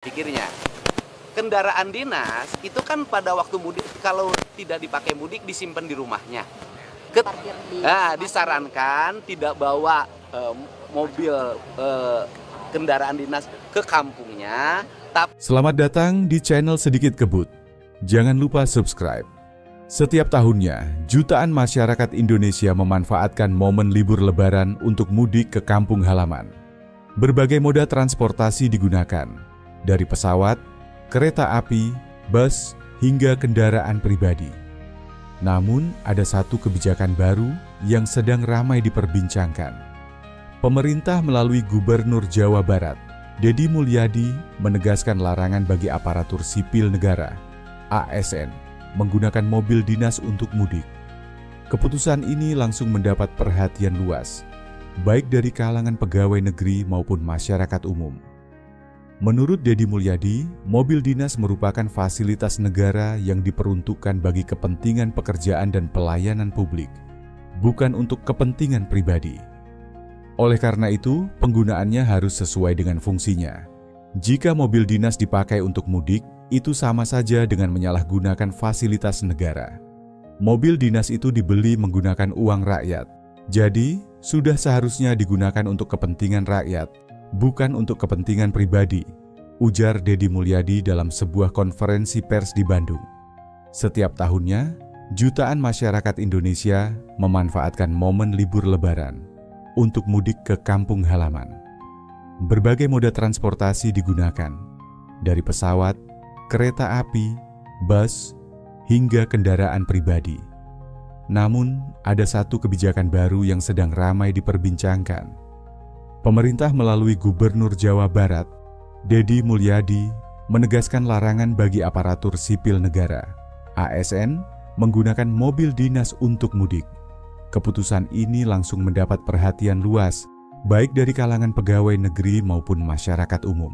Pikirnya, kendaraan dinas itu kan pada waktu mudik kalau tidak dipakai mudik disimpan di rumahnya. Parkir di Disarankan tidak bawa mobil kendaraan dinas ke kampungnya. Selamat datang di channel Sedikit Kebut. Jangan lupa subscribe. Setiap tahunnya, jutaan masyarakat Indonesia memanfaatkan momen libur Lebaran untuk mudik ke kampung halaman. Berbagai moda transportasi digunakan, dari pesawat, kereta api, bus, hingga kendaraan pribadi. Namun, ada satu kebijakan baru yang sedang ramai diperbincangkan. Pemerintah melalui Gubernur Jawa Barat, Deddy Mulyadi, menegaskan larangan bagi aparatur sipil negara, ASN, menggunakan mobil dinas untuk mudik. Keputusan ini langsung mendapat perhatian luas, baik dari kalangan pegawai negeri maupun masyarakat umum. Menurut Deddy Mulyadi, mobil dinas merupakan fasilitas negara yang diperuntukkan bagi kepentingan pekerjaan dan pelayanan publik, bukan untuk kepentingan pribadi. Oleh karena itu, penggunaannya harus sesuai dengan fungsinya. Jika mobil dinas dipakai untuk mudik, itu sama saja dengan menyalahgunakan fasilitas negara. Mobil dinas itu dibeli menggunakan uang rakyat, jadi sudah seharusnya digunakan untuk kepentingan rakyat, bukan untuk kepentingan pribadi, ujar Deddy Mulyadi dalam sebuah konferensi pers di Bandung. Setiap tahunnya, jutaan masyarakat Indonesia memanfaatkan momen libur Lebaran untuk mudik ke kampung halaman. Berbagai moda transportasi digunakan, dari pesawat, kereta api, bus, hingga kendaraan pribadi. Namun, ada satu kebijakan baru yang sedang ramai diperbincangkan. Pemerintah melalui Gubernur Jawa Barat, Deddy Mulyadi, menegaskan larangan bagi aparatur sipil negara, ASN, menggunakan mobil dinas untuk mudik. Keputusan ini langsung mendapat perhatian luas, baik dari kalangan pegawai negeri maupun masyarakat umum.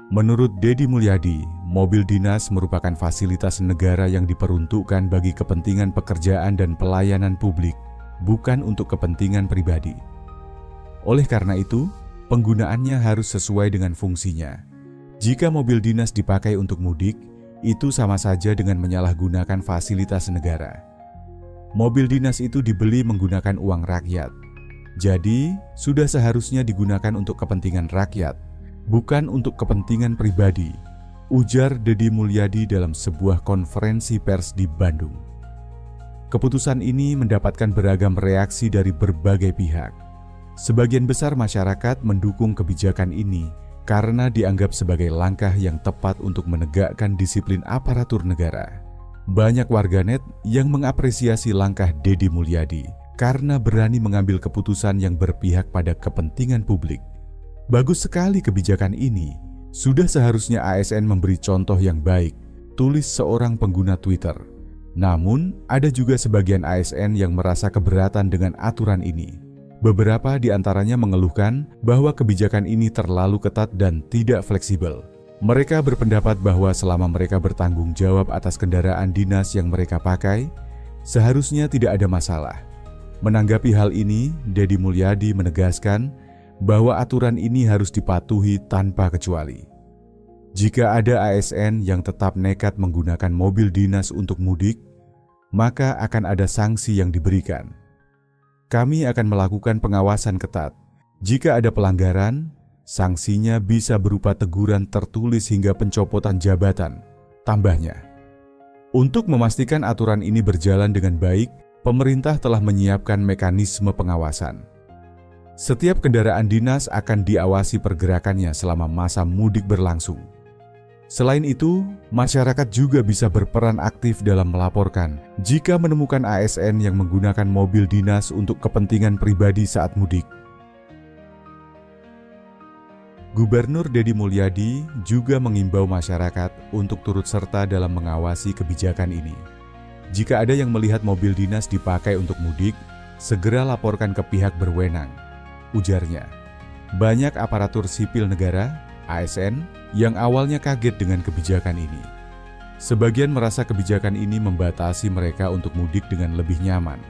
Menurut Deddy Mulyadi, mobil dinas merupakan fasilitas negara yang diperuntukkan bagi kepentingan pekerjaan dan pelayanan publik, bukan untuk kepentingan pribadi. Oleh karena itu, penggunaannya harus sesuai dengan fungsinya. Jika mobil dinas dipakai untuk mudik, itu sama saja dengan menyalahgunakan fasilitas negara. Mobil dinas itu dibeli menggunakan uang rakyat. Jadi, sudah seharusnya digunakan untuk kepentingan rakyat, bukan untuk kepentingan pribadi, ujar Deddy Mulyadi dalam sebuah konferensi pers di Bandung. Keputusan ini mendapatkan beragam reaksi dari berbagai pihak. Sebagian besar masyarakat mendukung kebijakan ini karena dianggap sebagai langkah yang tepat untuk menegakkan disiplin aparatur negara. Banyak warganet yang mengapresiasi langkah Deddy Mulyadi karena berani mengambil keputusan yang berpihak pada kepentingan publik. Bagus sekali kebijakan ini. Sudah seharusnya ASN memberi contoh yang baik, tulis seorang pengguna Twitter. Namun, ada juga sebagian ASN yang merasa keberatan dengan aturan ini. Beberapa di antaranya mengeluhkan bahwa kebijakan ini terlalu ketat dan tidak fleksibel. Mereka berpendapat bahwa selama mereka bertanggung jawab atas kendaraan dinas yang mereka pakai, seharusnya tidak ada masalah. Menanggapi hal ini, Deddy Mulyadi menegaskan bahwa aturan ini harus dipatuhi tanpa kecuali. Jika ada ASN yang tetap nekat menggunakan mobil dinas untuk mudik, maka akan ada sanksi yang diberikan. Kami akan melakukan pengawasan ketat. Jika ada pelanggaran, sanksinya bisa berupa teguran tertulis hingga pencopotan jabatan, tambahnya. Untuk memastikan aturan ini berjalan dengan baik, pemerintah telah menyiapkan mekanisme pengawasan. Setiap kendaraan dinas akan diawasi pergerakannya selama masa mudik berlangsung. Selain itu, masyarakat juga bisa berperan aktif dalam melaporkan jika menemukan ASN yang menggunakan mobil dinas untuk kepentingan pribadi saat mudik. Gubernur Deddy Mulyadi juga mengimbau masyarakat untuk turut serta dalam mengawasi kebijakan ini. Jika ada yang melihat mobil dinas dipakai untuk mudik, segera laporkan ke pihak berwenang, ujarnya. Banyak aparatur sipil negara, ASN, yang awalnya kaget dengan kebijakan ini. Sebagian merasa kebijakan ini membatasi mereka untuk mudik dengan lebih nyaman.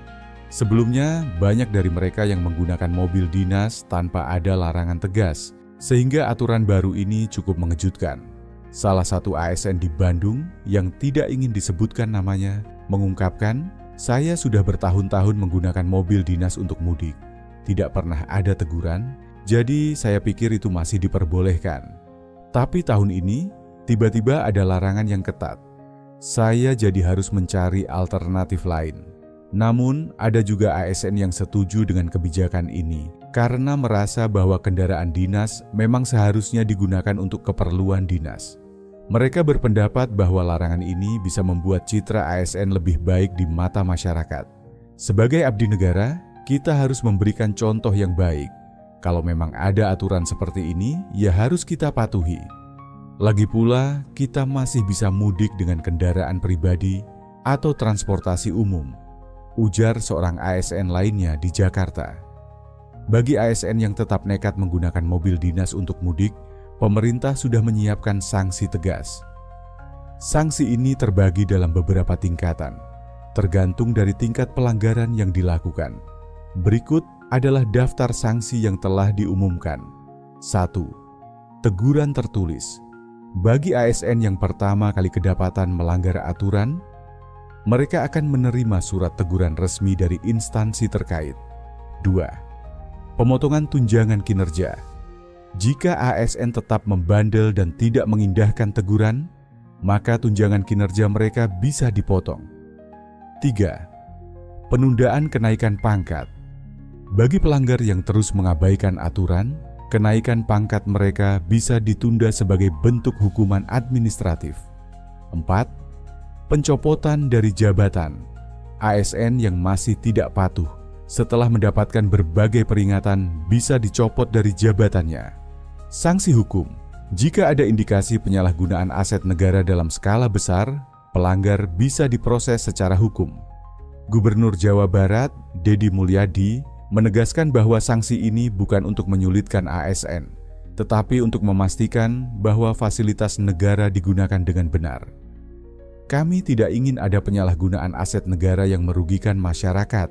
Sebelumnya, banyak dari mereka yang menggunakan mobil dinas tanpa ada larangan tegas, Sehingga aturan baru ini cukup mengejutkan. Salah satu ASN di Bandung yang tidak ingin disebutkan namanya mengungkapkan, "Saya sudah bertahun-tahun menggunakan mobil dinas untuk mudik. Tidak pernah ada teguran, jadi saya pikir itu masih diperbolehkan. Tapi tahun ini, tiba-tiba ada larangan yang ketat. Saya jadi harus mencari alternatif lain." Namun, ada juga ASN yang setuju dengan kebijakan ini karena merasa bahwa kendaraan dinas memang seharusnya digunakan untuk keperluan dinas. Mereka berpendapat bahwa larangan ini bisa membuat citra ASN lebih baik di mata masyarakat. Sebagai abdi negara, kita harus memberikan contoh yang baik. Kalau memang ada aturan seperti ini, ya harus kita patuhi. Lagi pula, kita masih bisa mudik dengan kendaraan pribadi atau transportasi umum, ujar seorang ASN lainnya di Jakarta. Bagi ASN yang tetap nekat menggunakan mobil dinas untuk mudik, pemerintah sudah menyiapkan sanksi tegas. Sanksi ini terbagi dalam beberapa tingkatan, tergantung dari tingkat pelanggaran yang dilakukan. Berikut adalah daftar sanksi yang telah diumumkan. 1. Teguran tertulis. Bagi ASN yang pertama kali kedapatan melanggar aturan, mereka akan menerima surat teguran resmi dari instansi terkait. 2. Pemotongan tunjangan kinerja. Jika ASN tetap membandel dan tidak mengindahkan teguran, maka tunjangan kinerja mereka bisa dipotong. 3. Penundaan kenaikan pangkat. Bagi pelanggar yang terus mengabaikan aturan, kenaikan pangkat mereka bisa ditunda sebagai bentuk hukuman administratif. 4. Pencopotan dari jabatan. ASN yang masih tidak patuh setelah mendapatkan berbagai peringatan bisa dicopot dari jabatannya. Sanksi hukum. Jika ada indikasi penyalahgunaan aset negara dalam skala besar, pelanggar bisa diproses secara hukum. Gubernur Jawa Barat, Deddy Mulyadi, menegaskan bahwa sanksi ini bukan untuk menyulitkan ASN, tetapi untuk memastikan bahwa fasilitas negara digunakan dengan benar. "Kami tidak ingin ada penyalahgunaan aset negara yang merugikan masyarakat,"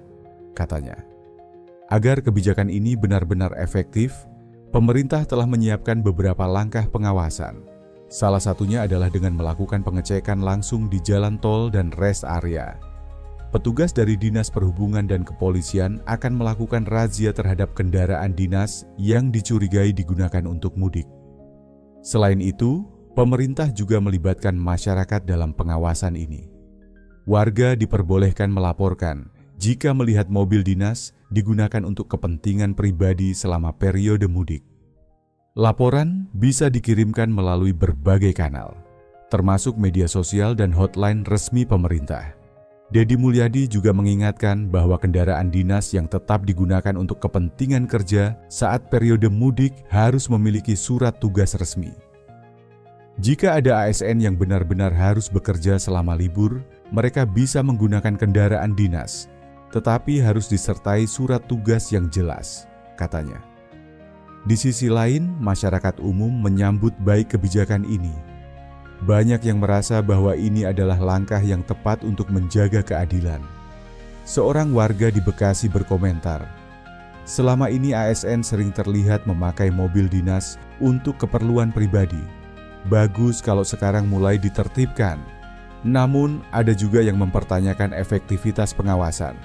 katanya. Agar kebijakan ini benar-benar efektif, pemerintah telah menyiapkan beberapa langkah pengawasan. Salah satunya adalah dengan melakukan pengecekan langsung di jalan tol dan rest area. Petugas dari Dinas Perhubungan dan Kepolisian akan melakukan razia terhadap kendaraan dinas yang dicurigai digunakan untuk mudik. Selain itu, pemerintah juga melibatkan masyarakat dalam pengawasan ini. Warga diperbolehkan melaporkan jika melihat mobil dinas digunakan untuk kepentingan pribadi selama periode mudik. Laporan bisa dikirimkan melalui berbagai kanal, termasuk media sosial dan hotline resmi pemerintah. Deddy Mulyadi juga mengingatkan bahwa kendaraan dinas yang tetap digunakan untuk kepentingan kerja saat periode mudik harus memiliki surat tugas resmi. Jika ada ASN yang benar-benar harus bekerja selama libur, mereka bisa menggunakan kendaraan dinas, tetapi harus disertai surat tugas yang jelas, katanya. Di sisi lain, masyarakat umum menyambut baik kebijakan ini. Banyak yang merasa bahwa ini adalah langkah yang tepat untuk menjaga keadilan. Seorang warga di Bekasi berkomentar, "Selama ini ASN sering terlihat memakai mobil dinas untuk keperluan pribadi. Bagus kalau sekarang mulai ditertibkan. Namun, ada juga yang mempertanyakan efektivitas pengawasan.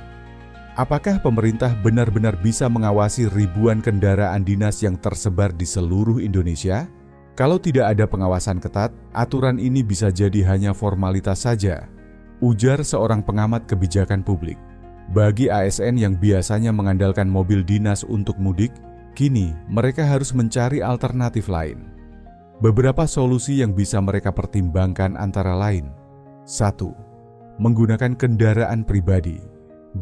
Apakah pemerintah benar-benar bisa mengawasi ribuan kendaraan dinas yang tersebar di seluruh Indonesia? Kalau tidak ada pengawasan ketat, aturan ini bisa jadi hanya formalitas saja," ujar seorang pengamat kebijakan publik. Bagi ASN yang biasanya mengandalkan mobil dinas untuk mudik, kini mereka harus mencari alternatif lain. Beberapa solusi yang bisa mereka pertimbangkan antara lain: 1. Menggunakan kendaraan pribadi.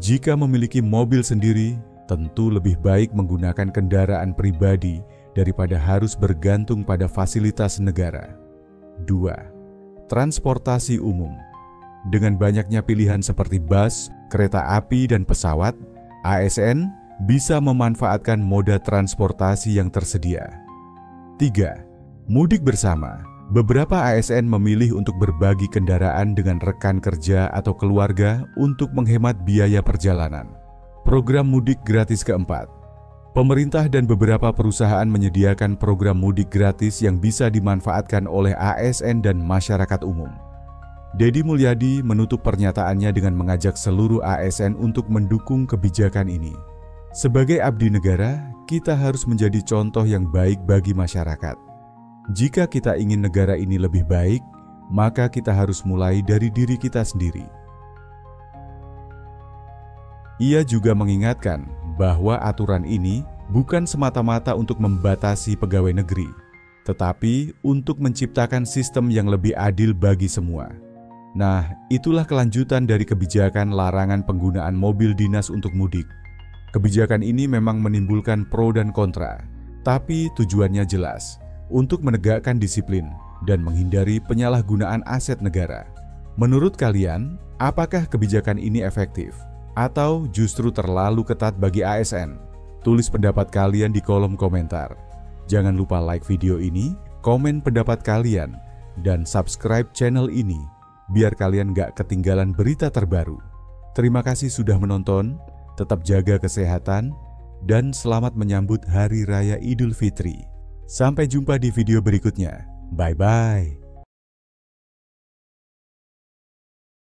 Jika memiliki mobil sendiri, tentu lebih baik menggunakan kendaraan pribadi daripada harus bergantung pada fasilitas negara. 2. Transportasi umum. Dengan banyaknya pilihan seperti bus, kereta api, dan pesawat, ASN bisa memanfaatkan moda transportasi yang tersedia. 3. Mudik bersama. Beberapa ASN memilih untuk berbagi kendaraan dengan rekan kerja atau keluarga untuk menghemat biaya perjalanan. Program mudik gratis keempat. Pemerintah dan beberapa perusahaan menyediakan program mudik gratis yang bisa dimanfaatkan oleh ASN dan masyarakat umum. Deddy Mulyadi menutup pernyataannya dengan mengajak seluruh ASN untuk mendukung kebijakan ini. Sebagai abdi negara, kita harus menjadi contoh yang baik bagi masyarakat. Jika kita ingin negara ini lebih baik, maka kita harus mulai dari diri kita sendiri. Ia juga mengingatkan bahwa aturan ini bukan semata-mata untuk membatasi pegawai negeri, tetapi untuk menciptakan sistem yang lebih adil bagi semua. Nah, itulah kelanjutan dari kebijakan larangan penggunaan mobil dinas untuk mudik. Kebijakan ini memang menimbulkan pro dan kontra, tapi tujuannya jelas, untuk menegakkan disiplin dan menghindari penyalahgunaan aset negara. Menurut kalian, apakah kebijakan ini efektif? Atau justru terlalu ketat bagi ASN? Tulis pendapat kalian di kolom komentar. Jangan lupa like video ini, komen pendapat kalian, dan subscribe channel ini biar kalian gak ketinggalan berita terbaru. Terima kasih sudah menonton, tetap jaga kesehatan, dan selamat menyambut Hari Raya Idul Fitri. Sampai jumpa di video berikutnya. Bye-bye.